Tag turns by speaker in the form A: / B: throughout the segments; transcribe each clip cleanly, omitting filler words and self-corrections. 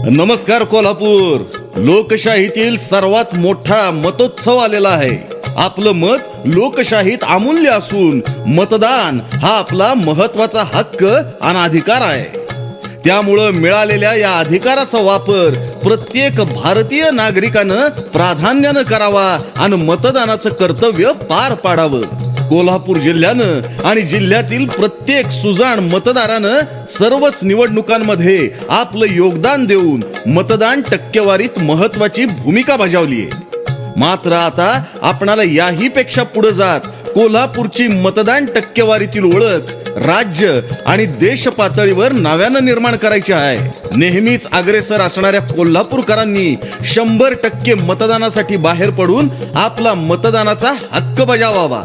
A: नमस्कार कोल्हापूर. लोकशाहीतील सर्वात मोठा मतोत्सव आलेला आहे. आपलं मत लोकशाहीत अमूल्य असून मतदान हा आपला महत्वाचा हक्क आणि अधिकार आहे. त्यामुळं मिळालेल्या या अधिकाराचा वापर प्रत्येक भारतीय नागरिकानं प्राधान्यानं करावा आणि मतदानाचं कर्तव्य पार पाडावं. कोल्हापूर जिल्ह्यानं आणि जिल्ह्यातील प्रत्येक सुजाण मतदारानं सर्वच निवडणुकांमध्ये आपलं योगदान देऊन मतदान टक्केवारीत महत्वाची भूमिका बजावली आहे. मात्र आता आपणाला याही पेक्षा पुढे जात कोल्हापूरची मतदान टक्केवारीतील ओळख राज्य आणि देश पातळीवर नव्यानं निर्माण करायची आहे. नेहमीच अग्रेसर असणाऱ्या कोल्हापूरकरांनी 100% मतदानासाठी बाहेर पडून आपला मतदानाचा हक्क बजावावा.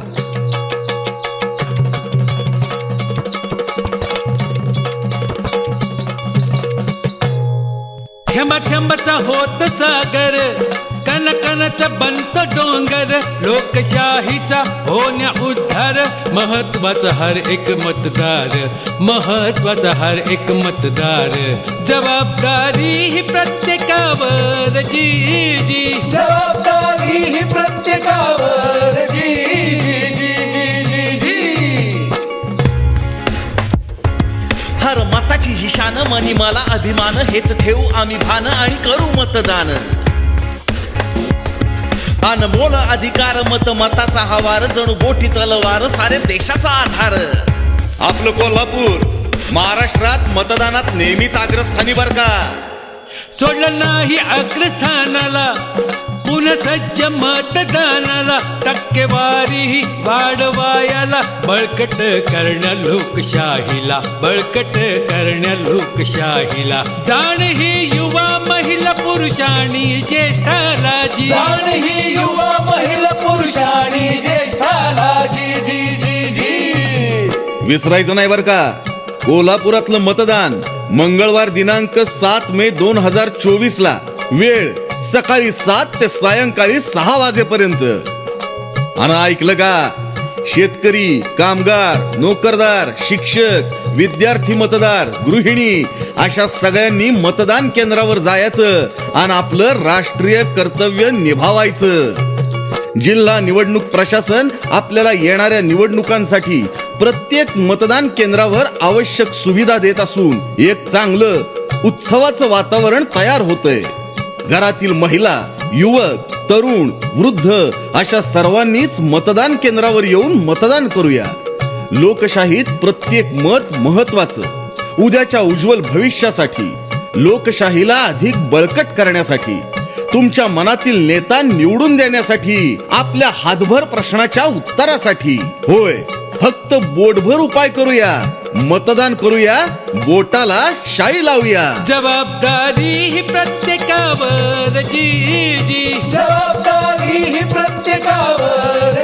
B: थेंब थेंबचा होत सागर, कण कणचा बनत डोंगर. लोकशाहीचा होण्या उद्धार, महत्वाचा हर एक मतदार, महत्वाचा हर एक मतदार. जबाबदारी ही प्रत्येकावर जी जी,
C: जबाबदारी ही प्रत्येकावर जी जी जी जी जी.
D: हर मताची ही शान, मनी मला अभिमान. हेच ठेवू आम्ही भान आणि करू मतदान. अनमोल अधिकार, मत मताचा हवार. जणू बोटी तलवार, सारे देशाचा आधार.
A: आपलं कोल्हापूर महाराष्ट्रात मतदानात नेहमीच अग्रस्थानी बर का.
B: सोडलं नाही अग्रस्थानाला, पुन्हा सज्ज मतदानाला. टक्केवारी वाढवायला, बळकट करण्या लोकशाहीला, बळकट करण्या लोकशाहीला. जाण ही युवा महिला पुरुषांनी ज्येष्ठाला जी,
C: जाण ही युवा महिला पुरुषांनी ज्येष्ठाला जी जी जी जी.
A: विसरायचं नाही बर का. कोल्हापुरातलं मतदान मंगळवार दिनांक 7 मे 2024 ला. वेळ सकाळी 7 ते सायंकाळी 6 वाजेपर्यंत. आणि ऐकलं का, शेतकरी, कामगार, नोकरदार, शिक्षक, विद्यार्थी मतदार, गृहिणी अशा सगळ्यांनी मतदान केंद्रावर जायचं आणि आपलं राष्ट्रीय कर्तव्य निभावायचं. जिल्हा निवडणूक प्रशासन आपल्याला येणाऱ्या निवडणुकांसाठी प्रत्येक मतदान केंद्रावर आवश्यक सुविधा देत असून एक चांगलं उत्सवाचं वातावरण तयार होतंय. घरातील महिला, युवक, तरुण, वृद्ध अशा सर्वांनीच मतदान केंद्रावर येऊन मतदान करूया. लोकशाहीत प्रत्येक मत महत्वाचं. उद्याच्या उज्ज्वल भविष्यासाठी, लोकशाहीला अधिक बळकट करण्यासाठी, तुमच्या मनातील नेता निवडून देण्यासाठी, आपल्या हातभर प्रश्नाच्या उत्तरासाठी. होय, फक्त बोटभर उपाय करूया. मतदान करूया, बोटाला शाई लावूया.
B: जबाबदारी ही प्रत्येकावर जी जी,
C: जबाबदारी ही प्रत्येकावर